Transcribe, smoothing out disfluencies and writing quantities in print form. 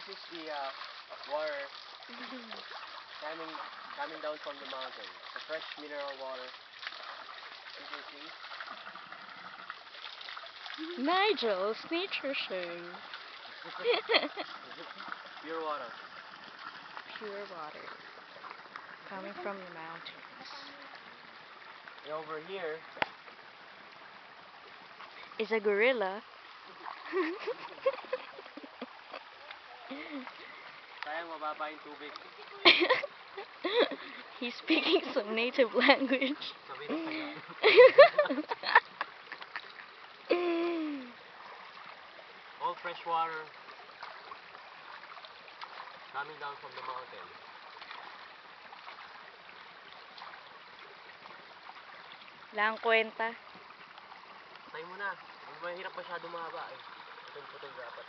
This is the water coming down from the mountain. The fresh mineral water. You can see. Nigel's nature show. Pure water. Pure water coming from the mountains. And over here Is a gorilla. sayang mababa yung tubig. He's speaking some native language. Sabi na kaya. All fresh water coming down from the mountain. Lang kwenta. Tayo mo na. Mahirap masyado mahaba eh. Putol-putol dapat.